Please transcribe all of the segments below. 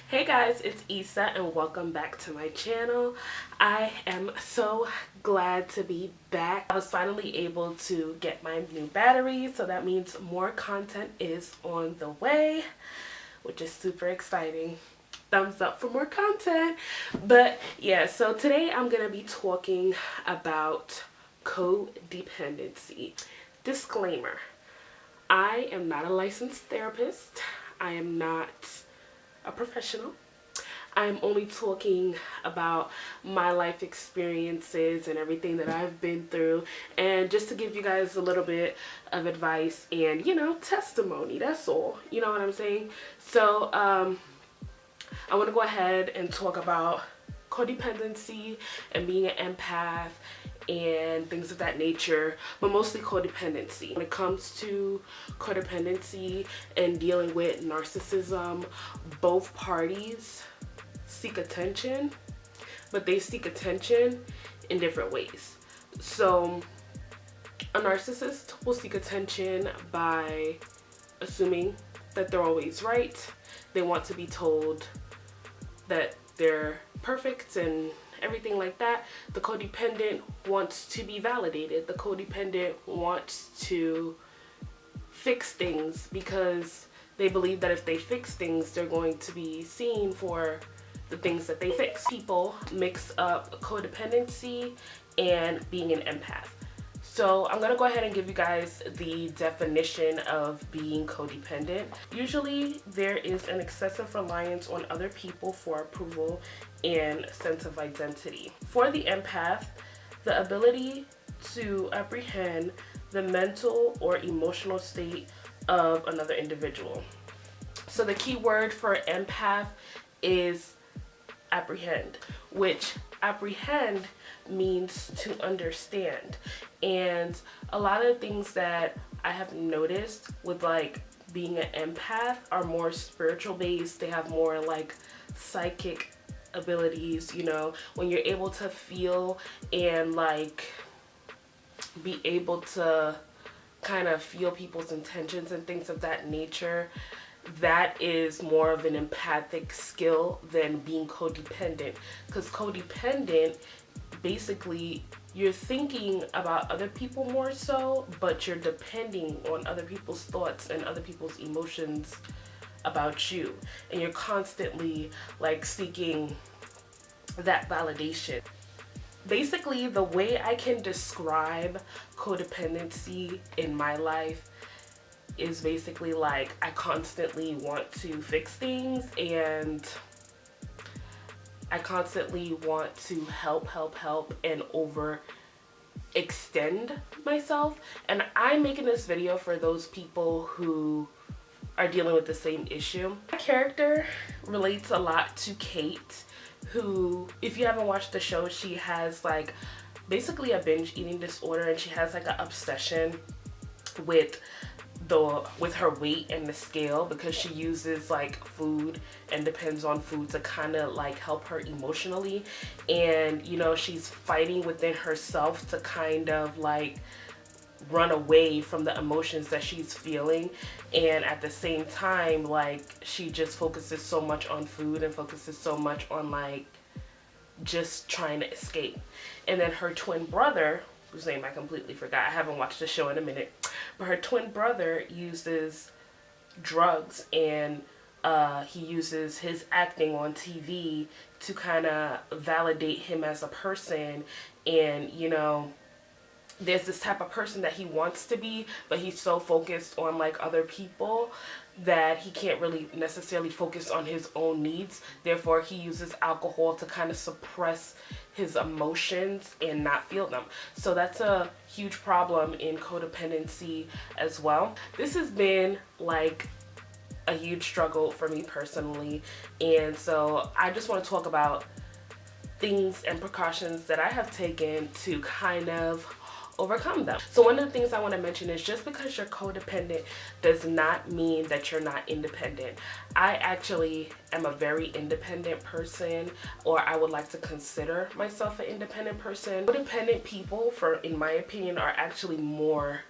Hey guys, it's Issa and welcome back to my channel. I am so glad to be back. I was finally able to get my new battery, so that means more content is on the way, which is super exciting. Thumbs up for more content. But yeah, so today I'm going to be talking about codependency. Disclaimer, I am not a licensed therapist. I am not a professional. I'm only talking about my life experiences and everything that I've been through, and just to give you guys a little bit of advice and, testimony. That's all. You know what I'm saying? So I want to go ahead and talk about codependency and being an empath and things of that nature, but mostly codependency. When it comes to codependency and dealing with narcissism, both parties seek attention, but they seek attention in different ways. So a narcissist will seek attention by assuming that they're always right. They want to be told that they're perfect and everything like that. The codependent wants to be validated. The codependent wants to fix things because they believe that if they fix things, they're going to be seen for the things that they fix. People mix up codependency and being an empath. So I'm going to go ahead and give you guys the definition of being codependent. Usually there is an excessive reliance on other people for approval and sense of identity. For the empath, the ability to apprehend the mental or emotional state of another individual. So the key word for empath is apprehend, which apprehend means to understand. And a lot of things that I have noticed with like being an empath are more spiritual based. They have more like psychic abilities, when you're able to feel and like be able to kind of feel people's intentions and things of that nature. That is more of an empathic skill than being codependent, because codependent, basically you're thinking about other people more so, but you're depending on other people's thoughts and other people's emotions about you, and you're constantly like seeking that validation. Basically, the way I can describe codependency in my life is basically like I constantly want to fix things, and I constantly want to help and overextend myself. And I'm making this video for those people who are dealing with the same issue. My character relates a lot to Kate, who, if you haven't watched the show, she has like basically a binge eating disorder, and she has like an obsession with her weight and the scale, because she uses like food and depends on food to kind of like help her emotionally. And she's fighting within herself to kind of like run away from the emotions that she's feeling, and at the same time like she just focuses so much on food and focuses so much on like just trying to escape. And then her twin brother, whose name I completely forgot, I haven't watched the show in a minute, but her twin brother uses drugs, and he uses his acting on TV to kind of validate him as a person. And there's this type of person that he wants to be, but he's so focused on like other people that he can't really necessarily focus on his own needs. Therefore, he uses alcohol to kind of suppress his emotions and not feel them. So that's a huge problem in codependency as well. This has been like a huge struggle for me personally, and so I just want to talk about things and precautions that I have taken to kind of overcome them. So one of the things I want to mention is, just because you're codependent does not mean that you're not independent. I actually am a very independent person, or I would like to consider myself an independent person. Codependent people, in my opinion, are actually more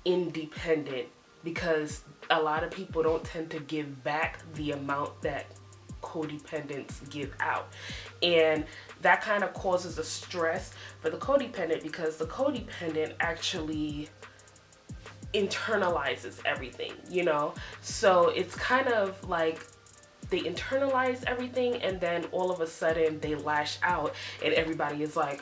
independent, because a lot of people don't tend to give back the amount that codependents give out. And that kind of causes a stress for the codependent, because the codependent actually internalizes everything, you know? So it's kind of like they internalize everything, and then all of a sudden they lash out, and everybody is like,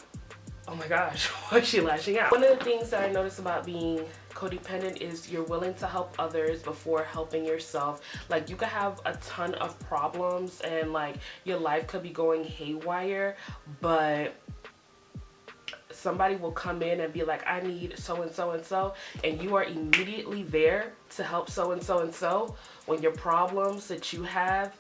oh my gosh, why is she lashing out? One of the things that I noticed about being codependent is you're willing to help others before helping yourself. Like, you could have a ton of problems and like your life could be going haywire, but somebody will come in and be like, I need so and so and so, and you are immediately there to help so and so and so when your problems that you have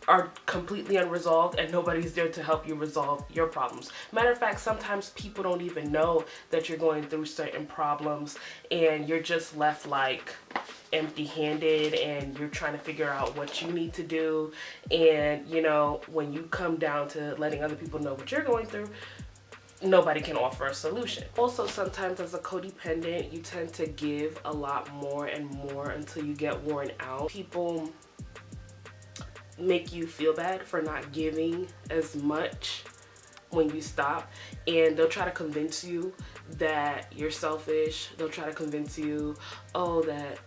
are completely unresolved and nobody's there to help you resolve your problems. Matter of fact, sometimes people don't even know that you're going through certain problems, and you're just left like empty-handed, and you're trying to figure out what you need to do. And you know, when you come down to letting other people know what you're going through, nobody can offer a solution. Also, sometimes as a codependent, you tend to give a lot more and more until you get worn out. People make you feel bad for not giving as much when you stop, and they'll try to convince you that you're selfish. They'll try to convince you, oh, that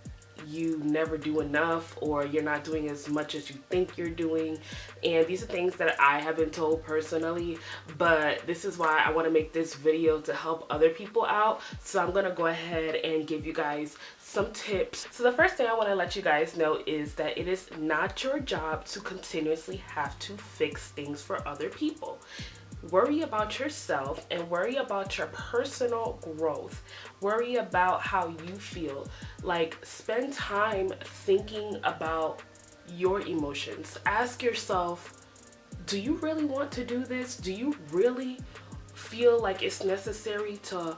you never do enough, or you're not doing as much as you think you're doing. And these are things that I have been told personally, but this is why I want to make this video to help other people out. So I'm gonna go ahead and give you guys some tips. So the first thing I want to let you guys know is that it is not your job to continuously have to fix things for other people. Worry about yourself and worry about your personal growth. Worry about how you feel. Like, spend time thinking about your emotions. Ask yourself, do you really want to do this? Do you really feel like it's necessary to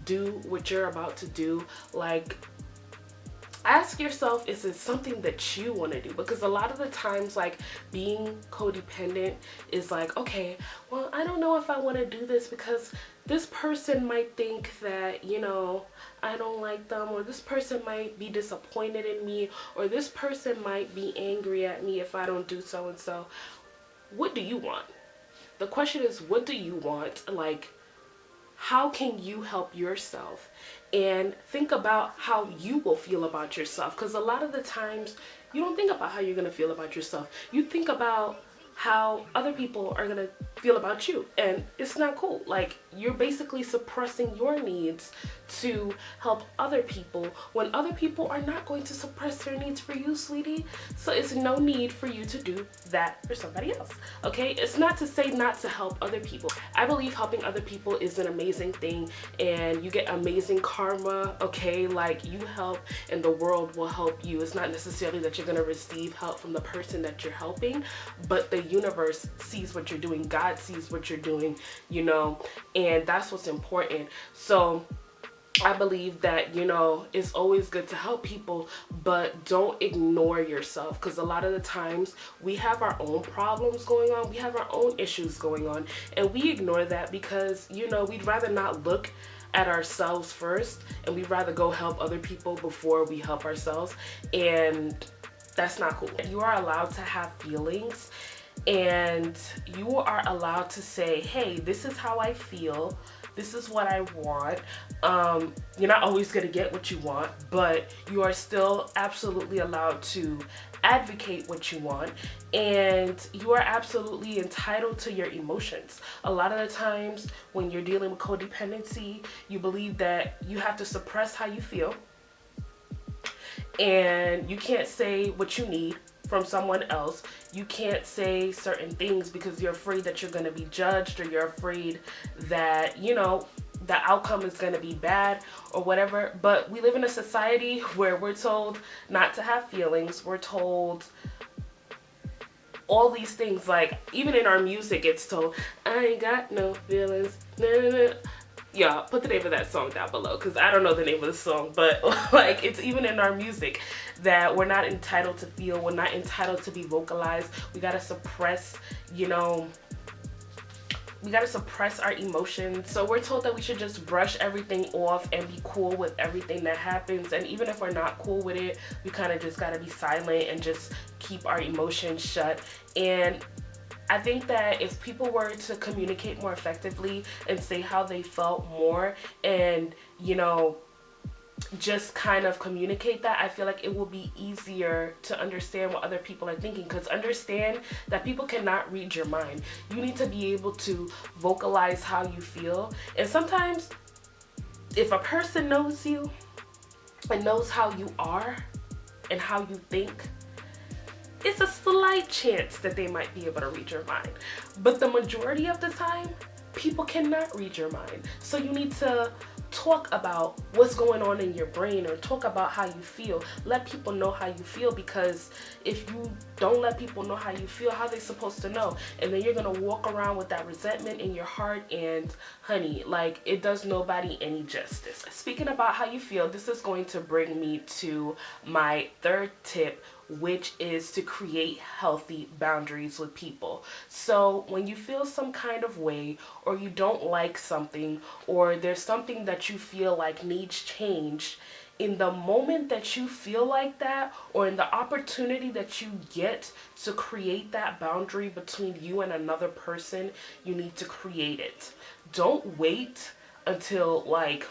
do what you're about to do? Like, ask yourself, is it something that you want to do? Because a lot of the times, like, being codependent is like, okay, well, I don't know if I want to do this because this person might think that, you know, I don't like them, or this person might be disappointed in me, or this person might be angry at me if I don't do so and so. What do you want? The question is, what do you want? Like, how can you help yourself? And think about how you will feel about yourself, because a lot of the times you don't think about how you're going to feel about yourself. You think about how other people are going to feel about you, and it's not cool. Like, you're basically suppressing your needs to help other people when other people are not going to suppress their needs for you, sweetie. So it's no need for you to do that for somebody else, okay? It's not to say not to help other people. I believe helping other people is an amazing thing, and you get amazing karma, okay? Like, you help and the world will help you. It's not necessarily that you're going to receive help from the person that you're helping, but the universe sees what you're doing. God sees what you're doing, you know, and that's what's important. So I believe that, you know, it's always good to help people, but don't ignore yourself, because a lot of the times we have our own problems going on, we have our own issues going on, and we ignore that because, you know, we'd rather not look at ourselves first, and we'd rather go help other people before we help ourselves, and that's not cool. You are allowed to have feelings, and you are allowed to say, hey, this is how I feel, this is what I want. You're not always going to get what you want, but you are still absolutely allowed to advocate what you want, and you are absolutely entitled to your emotions. A lot of the times when you're dealing with codependency, you believe that you have to suppress how you feel, and you can't say what you need from someone else. You can't say certain things because you're afraid that you're going to be judged, or you're afraid that, you know, the outcome is going to be bad or whatever. But we live in a society where we're told not to have feelings. We're told all these things. Like, even in our music, it's told, I ain't got no feelings. Nah, nah, nah. Y'all, put the name of that song down below, because I don't know the name of the song, but like, it's even in our music that we're not entitled to feel, we're not entitled to be vocalized, we gotta suppress, you know, gotta suppress our emotions. So we're told that we should just brush everything off and be cool with everything that happens. And even if we're not cool with it, we kind of just gotta be silent and just keep our emotions shut. And I think that if people were to communicate more effectively and say how they felt more, and you know, just kind of communicate that, I feel like it will be easier to understand what other people are thinking. Because understand that people cannot read your mind. You need to be able to vocalize how you feel. And sometimes if a person knows you and knows how you are and how you think, it's a slight chance that they might be able to read your mind. But the majority of the time, people cannot read your mind. So you need to talk about what's going on in your brain, or talk about how you feel. Let people know how you feel, because if you don't let people know how you feel, how are they supposed to know? And then you're gonna walk around with that resentment in your heart, and honey, like, it does nobody any justice. Speaking about how you feel, this is going to bring me to my third tip, which is to create healthy boundaries with people. So when you feel some kind of way, or you don't like something, or there's something that you feel like needs change, in the moment that you feel like that, or in the opportunity that you get to create that boundary between you and another person, you need to create it. Don't wait until, like,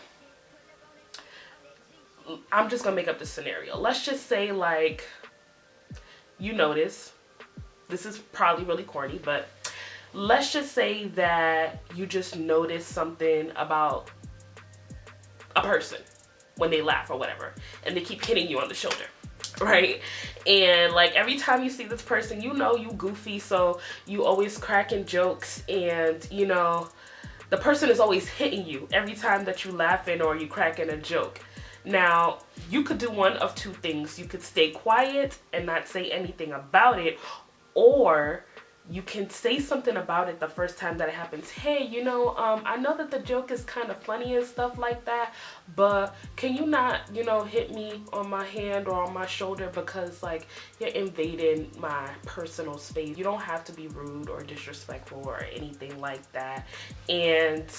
I'm just gonna make up this scenario. Let's just say, like, you notice, this is probably really corny, but let's just say that you just notice something about a person when they laugh or whatever, and they keep hitting you on the shoulder, right? And like, every time you see this person, you know you goofy, so you always cracking jokes, and you know the person is always hitting you every time that you laughing or you cracking a joke. Now, you could do one of two things. You could stay quiet and not say anything about it, or you can say something about it the first time that it happens. Hey, you know, I know that the joke is kind of funny and stuff like that, but can you not, you know, hit me on my hand or on my shoulder, because like, you're invading my personal space. You don't have to be rude or disrespectful or anything like that. And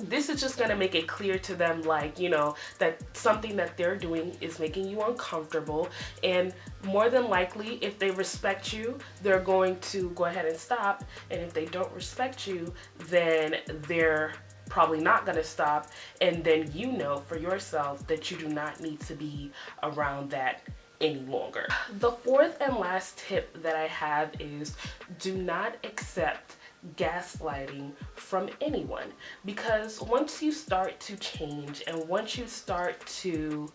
this is just going to make it clear to them, like, you know, that something that they're doing is making you uncomfortable. And more than likely, if they respect you, they're going to go ahead and stop. And if they don't respect you, then they're probably not going to stop. And then you know for yourself that you do not need to be around that any longer. The fourth and last tip that I have is, do not accept gaslighting from anyone. Because once you start to change, and once you start to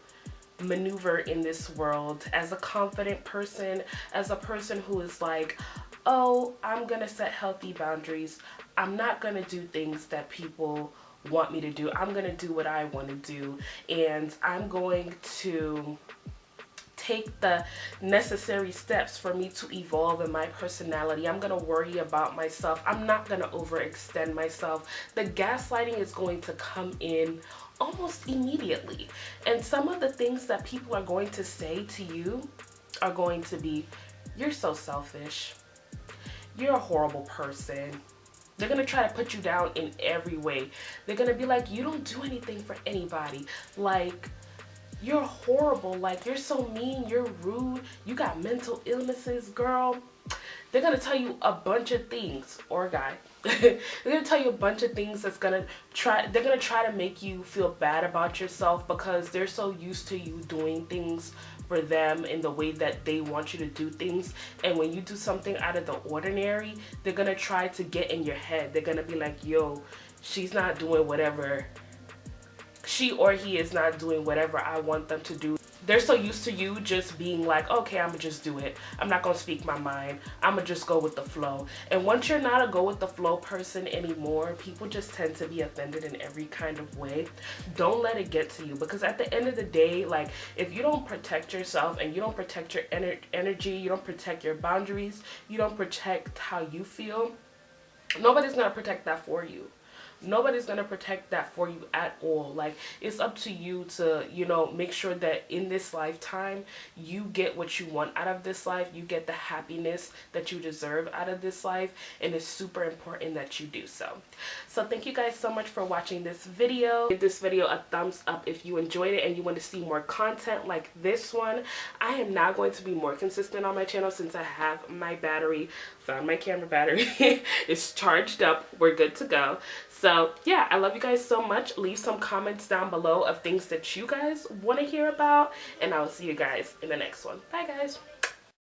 maneuver in this world as a confident person, as a person who is like, oh, I'm gonna set healthy boundaries, I'm not gonna do things that people want me to do, I'm gonna do what I want to do, and I'm going to take the necessary steps for me to evolve in my personality. I'm gonna worry about myself. I'm not gonna overextend myself. The gaslighting is going to come in almost immediately. And some of the things that people are going to say to you are going to be, you're so selfish, you're a horrible person. They're gonna try to put you down in every way. They're gonna be like, you don't do anything for anybody. Like, you're horrible, like, you're so mean, you're rude, you got mental illnesses, girl. They're gonna tell you a bunch of things, or a guy. They're gonna tell you a bunch of things they're gonna try to make you feel bad about yourself, because they're so used to you doing things for them in the way that they want you to do things. And when you do something out of the ordinary, they're gonna try to get in your head. They're gonna be like, yo, she's not doing whatever, she or he is not doing whatever I want them to do. They're so used to you just being like, okay, I'm gonna just do it. I'm not gonna speak my mind. I'm gonna just go with the flow. And once you're not a go with the flow person anymore, people just tend to be offended in every kind of way. Don't let it get to you, because at the end of the day, like, if you don't protect yourself and you don't protect your energy, you don't protect your boundaries, you don't protect how you feel, nobody's gonna protect that for you. Nobody's going to protect that for you at all. Like, it's up to you to, you know, make sure that in this lifetime you get what you want out of this life. You get the happiness that you deserve out of this life, and it's super important that you do so. So thank you guys so much for watching this video. Give this video a thumbs up if you enjoyed it and you want to see more content like this one. I am now going to be more consistent on my channel since I have my battery, found my camera battery. It's charged up. We're good to go. So yeah, I love you guys so much. Leave some comments down below of things that you guys want to hear about, and I will see you guys in the next one. Bye guys.